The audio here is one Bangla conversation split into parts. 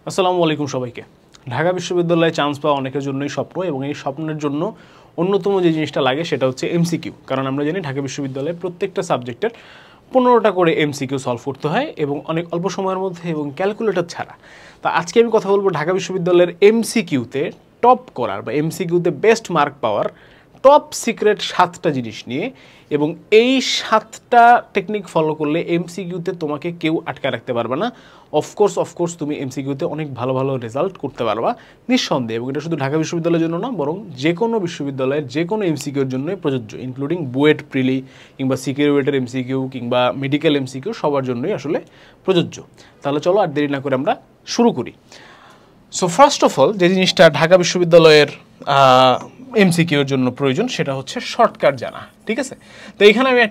আসসালামু আলাইকুম সবাইকে। ঢাকা বিশ্ববিদ্যালয়ে চান্স পাওয়া অনেকের জন্যই স্বপ্ন এবং এই স্বপ্নের জন্য অন্যতম যে জিনিসটা লাগে সেটা হচ্ছে এমসিকিউ। কারণ আমরা জানি ঢাকা বিশ্ববিদ্যালয়ে প্রত্যেকটা সাবজেক্টের 15টা করে এমসিকিউ সলভ করতে হয় এবং অনেক অল্প সময়ের মধ্যে এবং ক্যালকুলেটর ছাড়া। তা আজকে আমি কথা বলবো ঢাকা বিশ্ববিদ্যালয়ের এমসিকিউতে টপ করার বা এমসিকিউতে বেস্ট মার্ক পাওয়ার টপ সিক্রেট 7টা জিনিস নিয়ে, এবং এই 7টা টেকনিক ফলো করলে এমসিকিউতে তোমাকে কেউ আটকে রাখতে পারবে না। অফকোর্স তুমি এমসিকিউতে অনেক ভালো ভালো রেজাল্ট করতে পারবা নিঃসন্দেহে, এবং এটা শুধু ঢাকা বিশ্ববিদ্যালয়ের জন্য না, বরং যে কোনো বিশ্ববিদ্যালয়ের যে কোনো এমসিকিউর জন্যই প্রযোজ্য, ইনক্লুডিং বুয়েট প্রিলি কিংবা সিকিউরিটির এমসিকিউ কিংবা মেডিকেল এমসিকিউ সবার জন্যই আসলে প্রযোজ্য। তাহলে চলো আর দেরি না করে আমরা শুরু করি। সো ফার্স্ট অফ অল যে জিনিসটা ঢাকা বিশ্ববিদ্যালয়ের এমসিকিউর জন্য প্রয়োজন সেটা হচ্ছে শর্টকাট জানা, ঠিক আছে? তো এখানে আমি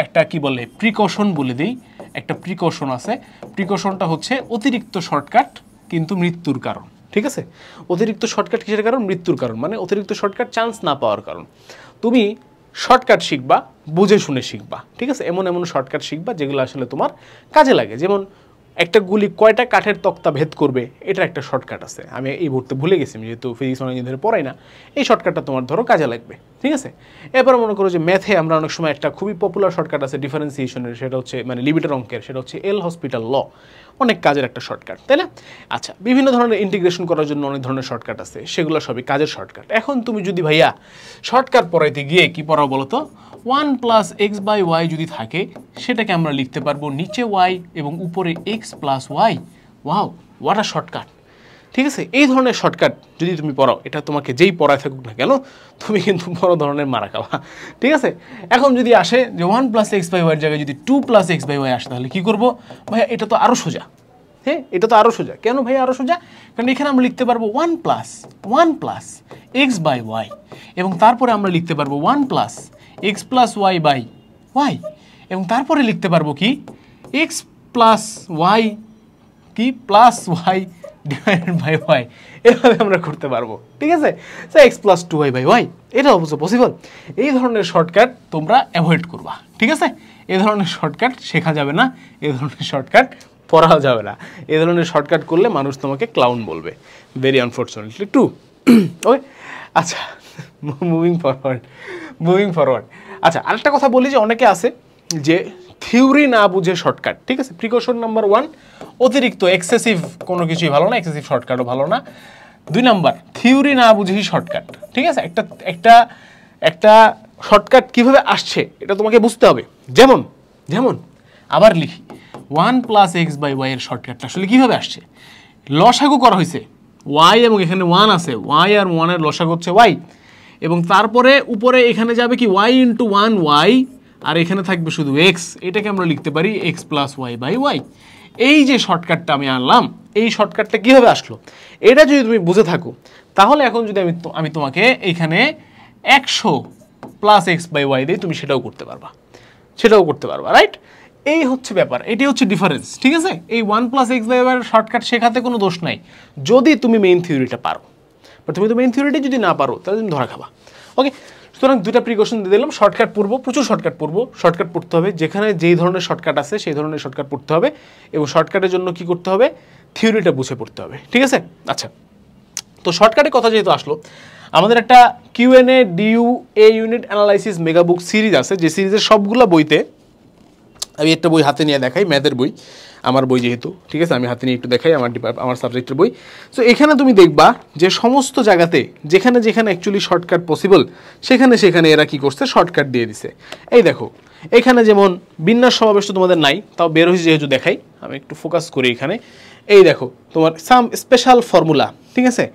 একটা কি বলে প্রিকশন বলে দিই। একটা প্রিকশন আছে, প্রিকশনটা হচ্ছে অতিরিক্ত শর্টকাট কিন্তু মৃত্যুর কারণ, ঠিক আছে? অতিরিক্ত শর্টকাট কিসের কারণ? মৃত্যুর কারণ। মানে অতিরিক্ত শর্টকাট চান্স না পাওয়ার কারণ। তুমি শর্টকাট শিখবা, বুঝে শুনে শিখবা, ঠিক আছে? এমন এমন শর্টকাট শিখবা যেগুলো আসলে তোমার কাজে লাগে। যেমন একটা গুলি কয়টা কাঠের তক্তা ভেদ করবে, এটা একটা শর্টকাট আছে। আমি এই মুহূর্তে ভুলে গেছি, যেহেতু ফিজিক্স অনেক ধরে পড়াই না। এই শর্টকাটটা তোমার ধরো কাজে লাগবে, ঠিক আছে? এরপর মনে করো যে ম্যাথে আমরা অনেক সময় একটা খুবই পপুলার শর্টকাট আছে ডিফারেন্সিয়েশনের, সেটা হচ্ছে মানে লিমিটের অঙ্কের, সেটা হচ্ছে এল হসপিটাল ল। অনেক কাজের একটা শর্টকাট, তাই না? আচ্ছা, বিভিন্ন ধরনের ইন্টিগ্রেশন করার জন্য অনেক ধরনের শর্টকাট আছে, সেগুলো সবই কাজের শর্টকাট। এখন তুমি যদি ভাইয়া শর্টকাট পড়াইতে গিয়ে কি পড়াও বলো তো? 1 + x/y যদি থাকে সেটাকে আমরা লিখতে পারবো নিচে y এবং উপরে x + y। Wow, what a shortcut, ঠিক আছে? এই ধরনের শর্টকাট যদি তুমি পড়াও, এটা তোমাকে যেই পড়ায় থাকুক না কেন, তুমি কিন্তু বড় ধরনের মারা খাওয়া, ঠিক আছে? এখন যদি আসে যে 1 + x/y এর জায়গায় যদি 2 + x/y আসে, তাহলে কি করবো ভাইয়া? এটা তো আরও সোজা। হ্যাঁ, এটা তো আরও সোজা। কেন ভাইয়া আরও সোজা? কারণ এখানে আমরা লিখতে পারবো 1 + x/y এবং তারপরে আমরা লিখতে পারবো 1 + x + y/y এবং তারপরে লিখতে পারবো কি x + y কি +y / y। এভাবে আমরা করতে পারবো, ঠিক আছে? x + 2y/y, এটা অবশ্য পসিবল। এই ধরনের শর্টকাট তোমরা অ্যাভয়েড করবা, ঠিক আছে? এই ধরনের শর্টকাট শেখা যাবে না, এই ধরনের শর্টকাট পড়াও যাবে না। এই ধরনের শর্টকাট করলে মানুষ তোমাকে ক্লাউন বলবে, ভেরি আনফর্চুনেটলি টু। ওকে, আচ্ছা, মুভিং ফরওয়ার্ড। আচ্ছা, আরেকটা কথা বলি যে অনেকে আছে যে থিওরি না বুঝে শর্টকাট, ঠিক আছে? প্রিকশন নাম্বার 1, অতিরিক্ত এক্সেসিভ কোনো কিছুই ভালো না, এক্সেসিভ শর্টকাটও ভালো না। 2 নাম্বার, থিওরি না বুঝেই শর্টকাট, ঠিক আছে? একটা শর্টকাট কিভাবে আসছে এটা তোমাকে বুঝতে হবে। যেমন আবার লিখি 1 + x/y এর শর্টকাটটা আসলে কিভাবে আসছে? লসাগু করা হয়েছে y এবং এখানে 1 আছে, y আর 1 এর লসাগু হচ্ছে y এবং তারপরে উপরে এখানে যাবে কি y × 1 y আর এখানে থাকবে শুধু x। এটাকে আমরা লিখতে পারি x + y/y। এই যে শর্টকাটটা আমি আনলাম, এই শর্টকাটটা কিভাবে আসলো এটা যদি তুমি বুঝে থাকো, তাহলে এখন যদি আমি তোমাকে এখানে 100 + x/y দিই, তুমি সেটাও করতে পারবা, রাইট? এই হচ্ছে ব্যাপার, এটি হচ্ছে ডিফারেন্স, ঠিক আছে? এই 1 + x/y এর শর্টকাট শেখাতে কোনো দোষ নাই যদি তুমি মেইন থিওরিটা পারো। বাট তুমি তো মেইন থিওরিটি যদি না পারো তাহলে তুমি ধরা খাবা। ওকে, সুতরাং 2টা প্রিকশন দিয়ে দিলাম। শর্টকাট পড়বো, প্রচুর শর্টকাট পড়বো। শর্টকাট পড়তে হবে, যেখানে যেই ধরনের শর্টকাট আছে সেই ধরনের শর্টকাট পড়তে হবে এবং শর্টকাটের জন্য কি করতে হবে? থিওরিটা বুঝে পড়তে হবে, ঠিক আছে? আচ্ছা, তো শর্টকাটের কথা যেহেতু আসলো, আমাদের একটা Q&A DU A unit analysis mega book series আছে, যে সিরিজের সবগুলো বইতে আমি একটা বই হাতে নিয়ে দেখাই, ম্যাথের বই, আমার বই যেহেতু, ঠিক আছে? আমি হাতে নিয়ে একটু দেখাই আমার সাবজেক্টের বই। সো এখানে তুমি দেখবা যে সমস্ত জায়গাতে যেখানে অ্যাকচুয়ালি শর্টকাট পসিবল সেখানে এরা কি করছে? শর্টকাট দিয়ে দিছে। এই দেখো, এখানে যেমন বিন্যাস সমাবেশ তো তোমাদের নাই, তাও বের হয়েছে যেহেতু দেখাই, আমি একটু ফোকাস করি এখানে। এই দেখো তোমার সাম স্পেশাল ফর্মুলা, ঠিক আছে?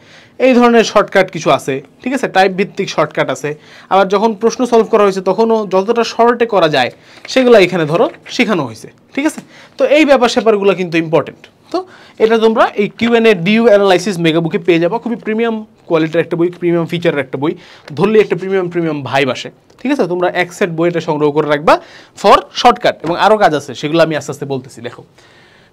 এই ধরনের শর্টকাট কিছু আছে, ঠিক আছে? টাইপ ভিত্তিক শর্টকাট আছে। আবার যখন প্রশ্ন সলভ করা হয়েছে তখনও যতটা শর্টে করা যায় সেগুলো এখানে ধরো শেখানো হয়েছে, ঠিক আছে? তো এই ব্যাপারগুলো কিন্তু ইম্পর্টেন্ট। তো এটা তোমরা এই Q&A DU অ্যানালাইসিস মেগা বুকে পেয়ে যাবা। খুবই প্রিমিয়াম কোয়ালিটির একটা বই, প্রিমিয়াম ফিচারের একটা বই, ধরলে একটা প্রিমিয়াম ভাইব আসে, ঠিক আছে? তোমরা এক সেট বইটা সংগ্রহ করে রাখবা ফর শর্টকাট, এবং আরও কাজ আছে সেগুলো আমি আস্তে আস্তে বলতেছি। দেখো,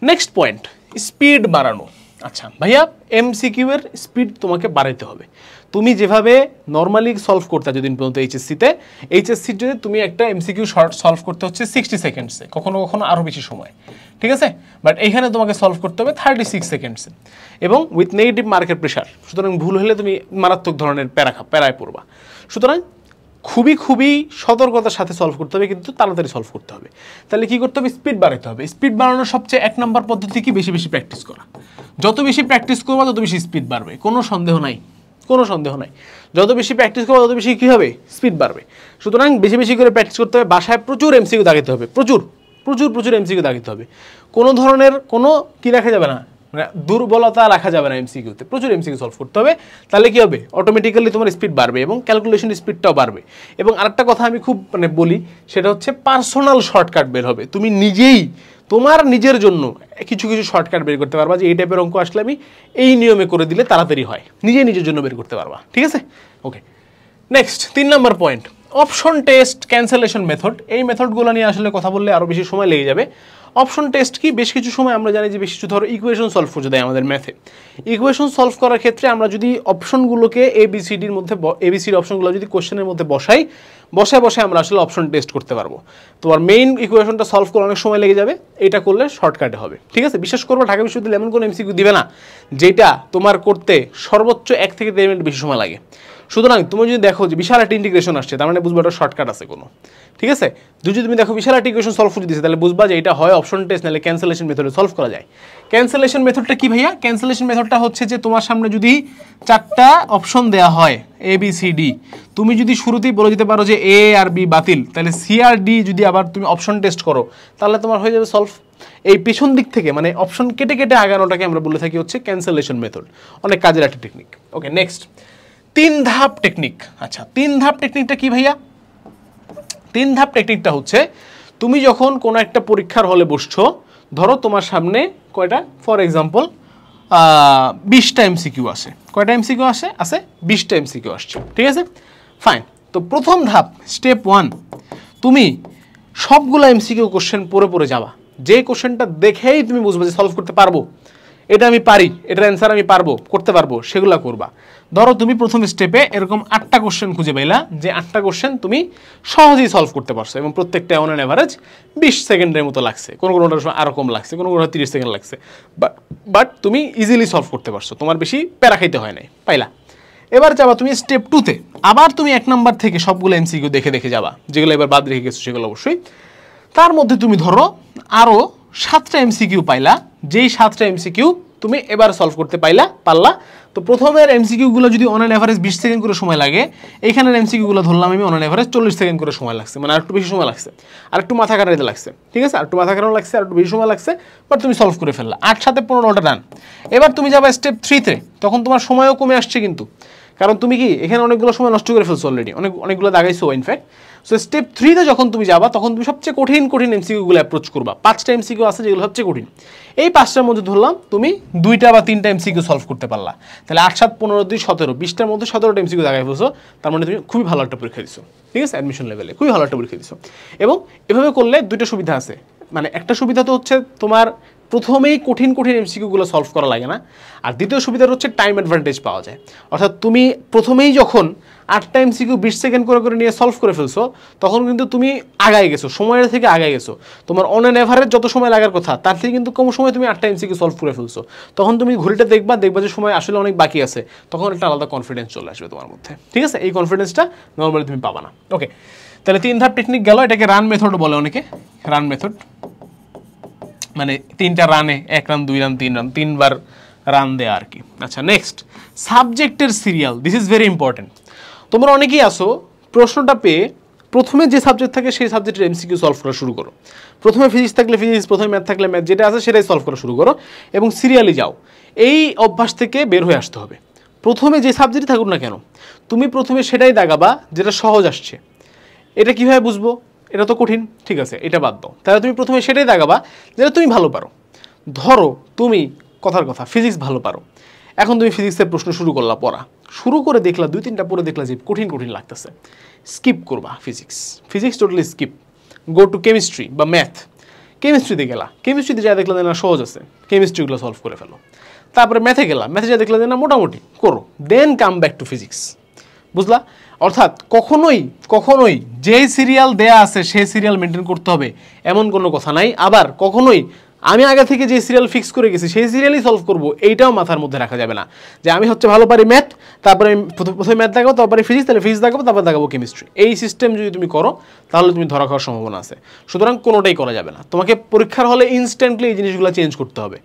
নেক্সট পয়েন্ট, স্পিড বাড়ানো। আচ্ছা ভাইয়া এমসিকিউ এর স্পিড তোমাকে বাড়াইতে হবে। তুমি যেভাবে নর্মালি সলভ করতে যতদিন পর্যন্ত এইচএসসিতে তুমি একটা এমসিকিউ শর্ট সলভ করতে হচ্ছে 60 সেকেন্ডসে, কখনো কখনো আরও বেশি সময়, ঠিক আছে? বাট এইখানে তোমাকে সলভ করতে হবে 36 সেকেন্ডসে এবং উইথ নেগেটিভ মার্কেট প্রেশার। সুতরাং ভুল হলে তুমি মারাত্মক ধরনের প্যারায় পড়বা। সুতরাং খুবই খুবই সতর্কতার সাথে সলভ করতে হবে, কিন্তু তাড়াতাড়ি সলভ করতে হবে। তাহলে কি করতে হবে? স্পিড বাড়াতে হবে। স্পিড বাড়ানোর সবচেয়ে 1 নম্বর পদ্ধতি কি? বেশি বেশি প্র্যাকটিস করা। যত বেশি প্র্যাকটিস করবা তত বেশি স্পিড বাড়বে, কোনো সন্দেহ নাই। যত বেশি প্র্যাকটিস করবা তত বেশি কী হবে? স্পিড বাড়বে। সুতরাং বেশি বেশি করে প্র্যাকটিস করতে হবে। বাসায় প্রচুর এমসিকিউ দাগাতে হবে, প্রচুর এমসিকিউ দাগাতে হবে। কোনো ধরনের কোনো কি রাখা যাবে না, মানে দুর্বলতা রাখা যাবে না এমসিকিউতে। প্রচুর এমসিকিউ সলভ করতে হবে। তাহলে কি হবে? অটোমেটিক্যালি তোমার স্পিড বাড়বে এবং ক্যালকুলেশন স্পিডটাও বাড়বে। এবং আরেকটা কথা আমি খুব বলি, সেটা হচ্ছে পার্সোনাল শর্টকাট বের হবে। তুমি নিজেই তোমার নিজের জন্য কিছু শর্টকাট বের করতে পারবা, যে এই টাইপের অঙ্ক আসলে আমি এই নিয়মে করে দিলে তাড়াতাড়ি হয়, নিজের জন্য বের করতে পারবা, ঠিক আছে? ওকে, নেক্সট 3 নম্বর point, option test, cancellation method. এই মেথডগুলো নিয়ে আসলে কথা বললে আরও বেশি সময় লেগে যাবে। অপশন টেস্ট কি? বেশ কিছু সময় আমরা জানি যে বেশ কিছু ধরো ইকুয়েশন সলভ করতে দেয় আমাদের ম্যাথে। ইকুয়েশন সলভ করার ক্ষেত্রে আমরা যদি অপশনগুলোকে এবিসিডির মধ্যে এবিসিডি অপশনগুলো যদি কোশ্চেনের মধ্যে বসাই, বসায় আমরা আসলে অপশন টেস্ট করতে পারবো। তোমার মেইন ইকুয়েশনটা সলভ করে অনেক সময় লেগে যাবে, এটা করলে শর্টকাটে হবে, ঠিক আছে? বিশেষ করবো ঢাকা বিশ্ববিদ্যালয় এমন কোনো এমসিকিউ দিবে না যেটা তোমার করতে সর্বোচ্চ 1 থেকে 1.5 মিনিট বেশি সময় লাগে। সুতরাং তুমি যদি দেখো যে বিশাল একটা ইন্টিগ্রেশন আসছে, তার মানে বুঝবো একটা শর্টকাট আছে কোনো, ঠিক আছে? যদি তুমি দেখো বিশাল একটা ইকুয়েশন সলভ করে দিচ্ছে, তাহলে বুঝবা যে এটা হয় অপশন টেস্ট, নাহলে ক্যান্সেলেশন মেথডে সলভ করা যায়। ক্যান্সেলেশন মেথডটা কি ভাইয়া? ক্যান্সেলেশন মেথডটা হচ্ছে যে তোমার সামনে যদি 4টা অপশন দেওয়া হয় এ বি সি ডি, তুমি যদি শুরুতেই বলে দিতে পারো যে এ আর বি বাতিল, তাহলে সি আর ডি যদি আবার তুমি অপশন টেস্ট করো, তাহলে তোমার হয়ে যাবে সলভ। এই পিছন দিক থেকে মানে অপশন কেটে কেটে আগানোটাকে আমরা বলে থাকি হচ্ছে ক্যান্সেলেশন মেথড। অনেক কাজের একটা টেকনিক। ওকে, নেক্সট 3 ধাপ টেকনিক। আচ্ছা, 3 ধাপ টেকনিকটা কি ভাইয়া? 3 ধাপ টেকনিকটা হচ্ছে তুমি যখন কোনো একটা পরীক্ষার হলে বসছো, ধরো তোমার সামনে কয়টা, ফর এক্সাম্পল 20টা এমসিকিউ আসে। কয়টা এমসিকিউ আছে? 20টা এমসিকিউ আসছে, ঠিক আছে? ফাইন। তো প্রথম ধাপ, স্টেপ 1, তুমি সবগুলো এমসিকিউ কোশ্চেন পড়ে যাবা। যে কোশ্চেনটা দেখেই তুমি বুঝবে যে সলভ করতে পারবো, এটা আমি পারি, এটার অ্যান্সার আমি করতে পারবো, সেগুলো করবা। ধরো তুমি প্রথম স্টেপে এরকম 8টা কোশ্চেন খুঁজে পাইলা, যে 8টা কোশ্চেন তুমি সহজেই সলভ করতে পারছো এবং প্রত্যেকটা অন অ্যান অ্যাভারেজ 20 সেকেন্ডের মতো লাগছে, কোনোটার সময় আরও কম লাগছে, কোনো 30 সেকেন্ড লাগছে, বাট তুমি ইজিলি সলভ করতে পারছো, তোমার বেশি প্যারা খাইতে হয় নাই, পাইলা। এবার যাবা তুমি স্টেপ 2তে, আবার তুমি 1 নাম্বার থেকে সবগুলো এমসিকিউ দেখে যাবা, যেগুলো এবার বাদ রেখে গেছো সেগুলো অবশ্যই। তার মধ্যে তুমি ধরো আরও 7টা এমসিকিউ পাইলা, যেই 7টা এমসিকিউ তুমি এবার সলভ করতে পারলা। তো প্রথমের এমসিকিউগুলো যদি অন অ্যান অ্যাভারেজ 20 সেকেন্ড করে সময় লাগে, এইখানের এমসিকিউগুলো ধরলাম আমি অন অ্যান অ্যাভারেজ 40 সেকেন্ড করে সময় লাগছে, মানে আরেকটু বেশি সময় লাগছে, আরেকটু মাথা কাটাইতে লাগছে, ঠিক আছে? আরেকটু মাথা কাটানো লাগছে, আরেকটু বেশি সময় লাগছে, বাট তুমি সলভ করে ফেললা। 8 7 15টা রান। এবার তুমি যাবা স্টেপ 3তে, তখন তোমার সময়ও কমে আসছে কিন্তু, কারণ তুমি কি এখানে অনেকগুলো সময় নষ্ট করে ফেলছো অলরেডি, অনেকগুলো দাগাইছো ইনফ্যাক্ট। সো স্টেপ 3তে যখন তুমি যাবা, তখন তুমি সবচেয়ে কঠিন এমসিকিউগুলো অ্যাপ্রোচ করবা। 5টা এমসিকিউ আছে যেগুলো সবচেয়ে কঠিন। এই 5টার মধ্যে ধরলাম তুমি 2টা বা 3টা এমসিকিউ সলভ করতে পারলা, তাহলে 8 7 15 2 17, 20টার মধ্যে 17টা এমসিকিউ দাগাই ফেলছো। তার মানে তুমি খুবই ভালো একটা পরীক্ষা দিছো, ঠিক আছে? অ্যাডমিশন লেভেলে খুবই ভালো একটা পরীক্ষা দিছো। এবং এভাবে করলে 2টা সুবিধা আছে। মানে একটা সুবিধা তো হচ্ছে তোমার প্রথমেই কঠিন এমসিকিউগুলো সলভ করা লাগে না, আর দ্বিতীয় সুবিধাটা হচ্ছে টাইম অ্যাডভান্টেজ পাওয়া যায়। অর্থাৎ তুমি প্রথমেই যখন 8টা এমসিকিউ 20 সেকেন্ড করে নিয়ে সলভ করে ফেলছো, তখন কিন্তু তুমি আগায় গেছো, সময়ের থেকে আগায় গেছো। তোমার অন অ্যান অ্যাভারেজ যত সময় লাগার কথা, তার থেকে কিন্তু কম সময় তুমি 8টা এমসিকিউ সলভ করে ফেলছো। তখন তুমি ঘড়িটা দেখবা যে সময় আসলে অনেক বাকি আছে, তখন একটা আলাদা কনফিডেন্স চলে আসবে তোমার মধ্যে, ঠিক আছে? এই কনফিডেন্সটা নর্মালি তুমি পাবা না। ওকে, তাহলে 3 ধাপ টেকনিক গেল। এটাকে রান মেথড বলে অনেকে, রান মেথড মানে 3টা রানে 1 রান 2 রান 3 রান, 3বার রান দেয়া আর কি। আচ্ছা, নেক্সট সাবজেক্টের serial. This is very important. তোমরা অনেকেই আসো প্রশ্নটা পেয়ে প্রথমে যে সাবজেক্ট থাকে সেই সাবজেক্টের এমসিকিউ সলভ করা শুরু করো। প্রথমে ফিজিক্স থাকলে ফিজিক্স, প্রথমে ম্যাথ থাকলে ম্যাথ, যেটা আছে সেটাই সলভ করা শুরু করো এবং সিরিয়ালি যাও। এই অভ্যাস থেকে বের হয়ে আসতে হবে। প্রথমে যে সাবজেক্টই থাকুক না কেন, তুমি প্রথমে সেটাই দাগাবা যেটা সহজ আসছে। এটা কীভাবে বুঝবো? এটা তো কঠিন, ঠিক আছে, এটা বাদ দাও। তাহলে তুমি প্রথমে সেটাই দাগাবা যেটা তুমি ভালো পারো। ধরো তুমি কথার কথা ফিজিক্স ভালো পারো, এখন তুমি ফিজিক্সের প্রশ্ন শুরু করলা পড়া, শুরু করে দেখলা 2-3টা পড়ে দেখলা যে কঠিন লাগতেছে, স্কিপ করবা physics totally skip, go to chemistry বা ম্যাথ। কেমিস্ট্রিতে গেলা, কেমিস্ট্রিতে যা দেখলা না সহজ আছে, কেমিস্ট্রিগুলো সলভ করে ফেলো। তারপরে ম্যাথে গেলাম, ম্যাথে যা দেখলে যে না মোটামুটি করো, দেন কাম ব্যাক টু ফিজিক্স। বুঝলা? অর্থাৎ কখনোই যেই সিরিয়াল দেয়া আছে সেই সিরিয়াল মেনটেন করতে হবে এমন কোনো কথা নাই। আবার কখনোই আমি আগে থেকে যে সিরিয়াল ফিক্স করে গেছি সেই সিরিয়ালই সলভ করবো এইটাও মাথার মধ্যে রাখা যাবে না, যে আমি হচ্ছে ভালো পারি ম্যাথ, তারপরে প্রথমে ম্যাথ দেখাবো, তারপরে ফিজিক্স, তাহলে ফিজিক্স দেখাবো, তারপরে দেখাবো কেমিস্ট্রি। এই সিস্টেম যদি তুমি করো তাহলে তুমি ধরা খাওয়ার সম্ভাবনা আছে। সুতরাং কোনোটাই করা যাবে না। তোমাকে পরীক্ষার হলে ইনস্ট্যান্টলি এই জিনিসগুলো চেঞ্জ করতে হবে,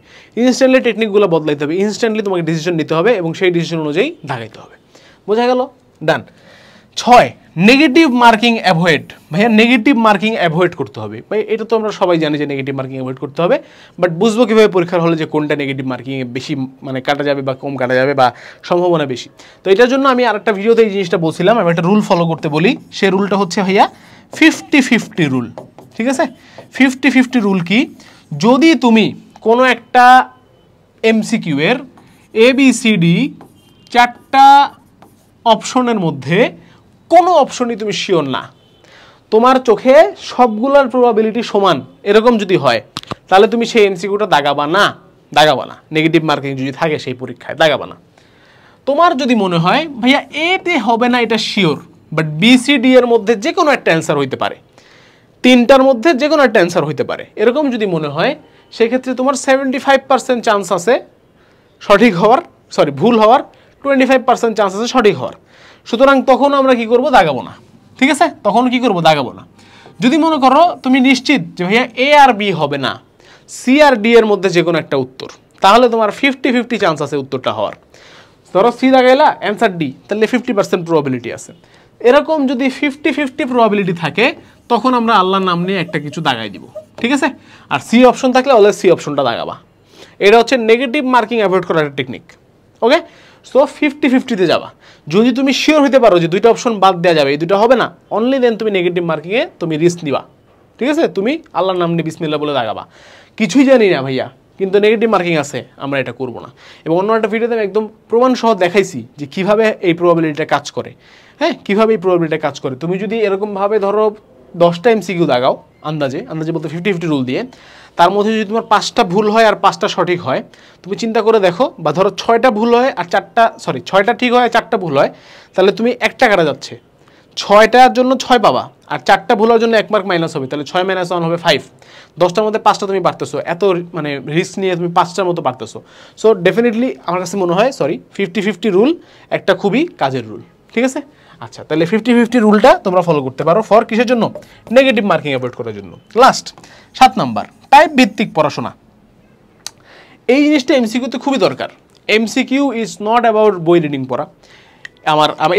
ইনস্ট্যান্টলি টেকনিকগুলো বদলাইতে হবে, ইনস্ট্যান্টলি তোমাকে ডিসিশন নিতে হবে এবং সেই ডিসিশন অনুযায়ী দাগাইতে হবে। বোঝা গেল? ডান। 6, নেগেটিভ মার্কিং অ্যাভয়েড। ভাইয়া নেগেটিভ মার্কিং অ্যাভয়েড করতে হবে। ভাই এটা তো আমরা সবাই জানি যে নেগেটিভ মার্কিং অ্যাভয়েড করতে হবে, বাট বুঝবো কীভাবে পরীক্ষার হলে যে কোনটা নেগেটিভ মার্কিংয়ে বেশি মানে কাটা যাবে বা কম কাটা যাবে বা সম্ভাবনা বেশি। তো এটার জন্য আমি আরেকটা ভিডিওতে এই জিনিসটা বলছিলাম, আমি একটা রুল ফলো করতে বলি। সেই রুলটা হচ্ছে ভাইয়া 50-50 রুল। ঠিক আছে? 50-50 রুল কি? যদি তুমি কোনো একটা এমসিকিউ এর ABCD 4টা অপশনের মধ্যে কোনো অপশনই তুমি শিওর না, তোমার চোখে সবগুলোর প্রবাবিলিটি সমান, এরকম যদি হয় তাহলে তুমি সেই এমসিকিউটা দাগাবা না। নেগেটিভ মার্কিং যদি থাকে সেই পরীক্ষায় দাগাবা না। তোমার যদি মনে হয় ভাইয়া এতে হবে না এটা শিওর, বাট BCD এর মধ্যে যে কোনো একটা অ্যান্সার হইতে পারে, 3টার মধ্যে যে কোনো একটা অ্যান্সার হইতে পারে, এরকম যদি মনে হয় সেক্ষেত্রে তোমার 75% চান্স আছে সঠিক হওয়ার, ভুল হওয়ার, 25% চান্স আছে সঠিক হওয়ার। সুতরাং তখন আমরা কি করব? দাগাবো না। ঠিক আছে? তখন কি করব? দাগাবো না। যদি মনে করো তুমি নিশ্চিত যে ভাইয়া A আর B হবে না, C আর D এর মধ্যে যে কোনো একটা উত্তর, তাহলে তোমার 50-50 চান্স আছে উত্তরটা হওয়ার। ধরো C দাগাইলা, অ্যান্সার D, তাহলে 50% প্রবাবিলিটি আছে। এরকম যদি 50-50 প্রবাবিলিটি থাকে তখন আমরা আল্লাহর নাম নিয়ে একটা কিছু দাগাই দিব। ঠিক আছে? আর C অপশন থাকলে অলওয়েজ C অপশনটা দাগাবা। এটা হচ্ছে নেগেটিভ মার্কিং অ্যাভয়েড করার একটা টেকনিক। ওকে? সো 50-50-তে যাবা। যদি তুমি শিওর হতে পারো যে 2টা অপশন বাদ দেওয়া যাবে, এই 2টা হবে না, অনলি দেন তুমি নেগেটিভ মার্কিংয়ে তুমি রিস্ক নিবা। ঠিক আছে? তুমি আল্লাহর নাম নিয়ে বিসমিল্লাহ বলে দাগাবা, কিছুই জানি না ভাইয়া কিন্তু নেগেটিভ মার্কিং আছে, আমরা এটা করবো না। এবং অন্য একটা ভিডিওতে আমি একদম প্রমাণ সহ দেখাইছি যে কীভাবে এই প্রবাবিলিটিটা কাজ করে। হ্যাঁ, কীভাবে এই প্রবাবিলিটিটা কাজ করে। তুমি যদি এরকমভাবে ধরো 10টা এমসিকিউ দাগাও আন্দাজে বলতে 50-50 রুল দিয়ে, তার মধ্যে যদি তোমার 5টা ভুল হয় আর 5টা সঠিক হয়, তুমি চিন্তা করে দেখো, বা ধরো 6টা ভুল হয় আর 6টা ঠিক হয় আর 4টা ভুল হয়, তাহলে তুমি 1টা কাটা যাচ্ছে, 6টার জন্য 6 পাবা আর 4টা ভুলের জন্য 1 মার্ক মাইনাস হবে, তাহলে 6 - 1 হবে 5। 10টার মধ্যে 5টা তুমি পারতেছো, এত মানে রিস্ক নিয়ে তুমি 5টার মতো পারতেছো। সো ডেফিনেটলি আমার কাছে মনে হয় 50-50 রুল একটা খুবই কাজের রুল। ঠিক আছে? আচ্ছা, তাহলে 50-50 রুলটা তোমরা ফলো করতে পারো ফর কিসের জন্য? নেগেটিভ মার্কিং অ্যাভয়েড করার জন্য। লাস্ট 7 নাম্বার, টাইপ ভিত্তিক পড়াশোনা। এই জিনিসটা এমসিকিউতে খুবই দরকার। এমসিকিউ ইজ নট অ্যাবাউট বই রিডিং পড়া।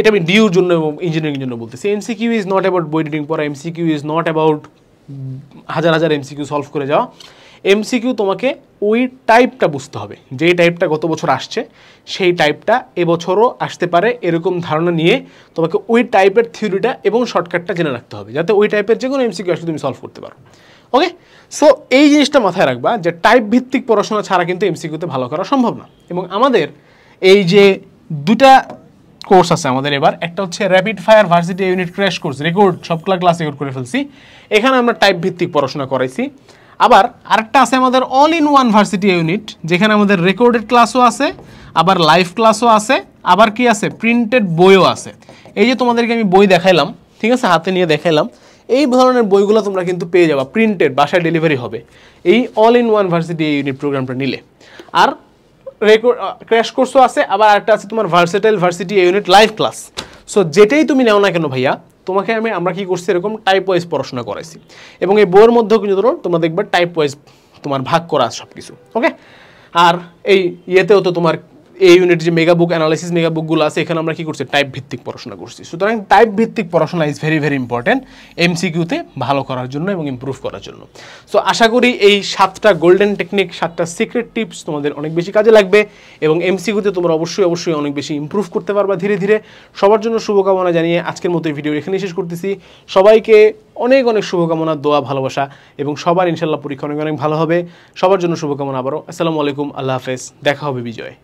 এটা আমি ডিউর জন্য এবং ইঞ্জিনিয়ারিং জন্য বলতেছি। এমসিকিউ ইজ নট অ্যাবাউট বই রিডিং পড়া, এমসিকিউ ইজ নট অ্যাবাউট হাজার এমসিকিউ সলভ করে যাওয়া। এমসিকিউ তোমাকে ওই টাইপটা বুঝতে হবে, যেই টাইপটা গত বছর আসছে সেই টাইপটা এবছরও আসতে পারে, এরকম ধারণা নিয়ে তোমাকে ওই টাইপের থিওরিটা এবং শর্টকাটটা জেনে রাখতে হবে, যাতে ওই টাইপের যে কোনো এমসিকিউ আসলে তুমি সলভ করতে পারো। ওকে? সো এই জিনিসটা মাথায় রাখবা যে টাইপ ভিত্তিক পড়াশোনা ছাড়া কিন্তু এমসিকিউতে ভালো করা সম্ভব না। এবং আমাদের এই যে 2টা কোর্স আছে আমাদের এবার, একটা হচ্ছে rapid fire varsity unit crash course, record সবগুলা ক্লাস রেকর্ড করে ফেলছি, এখানে আমরা টাইপ ভিত্তিক পড়াশোনা করাইছি। আবার আরেকটা আছে আমাদের all in one varsity unit, যেখানে আমাদের রেকর্ডেড ক্লাসও আছে, আবার লাইভ ক্লাসও আছে, আবার কি আছে প্রিন্টেড বইও আছে। এই যে তোমাদেরকে আমি বই দেখাইলাম, ঠিক আছে, হাতে নিয়ে দেখাইলাম, এই ধরনের বইগুলো তোমরা কিন্তু পেয়ে যাবা, প্রিন্টেড, বাসায় ডেলিভারি হবে এই all in one varsity unit প্রোগ্রামটা নিলে। আর রেকর্ড ক্র্যাশ কোর্সও আছে, আবার একটা আছে তোমার versatile varsity unit live class. So যেটাই তুমি নাও না কেন ভাইয়া, তোমাকে আমরা কি করছি, এরকম টাইপ ওয়াইজ পড়াশোনা করাইছি। এবং এই বইয়ের মধ্যেও কিন্তু ধরো তোমরা দেখবে টাইপ ওয়াইজ তোমার ভাগ করা সব কিছু। ওকে? আর এই ইয়েতেও তো তোমার এই ইউনিট যে মেগা বুক অ্যানালাইসিস মেগা বুকগুলো আছে, এখানে আমরা কি করছি, টাইপ ভিত্তিক পড়াশোনা করছি। সুতরাং টাইপ ভিত্তিক পড়াশোনা ইজ ভেরি ভেরি ইম্পর্টেন্ট এমসিকিউতে ভালো করার জন্য এবং ইমপ্রুভ করার জন্য। সো আশা করি এই 7টা গোল্ডেন টেকনিক, 7টা সিক্রেট টিপস তোমাদের অনেক বেশি কাজে লাগবে এবং এমসিকিউতে তোমরা অবশ্যই অনেক বেশি ইমপ্রুভ করতে পারবা ধীরে ধীরে। সবার জন্য শুভকামনা জানিয়ে আজকের মতো এই ভিডিও এখানেই শেষ করতেছি। সবাইকে অনেক শুভকামনা, দোয়া, ভালোবাসা এবং সবার ইনশাল্লাহ পরীক্ষা অনেক ভালো হবে। সবার জন্য শুভকামনা আবারও। আসসালামু আলাইকুম, আল্লাহ হাফেজ, দেখা হবে বিজয়।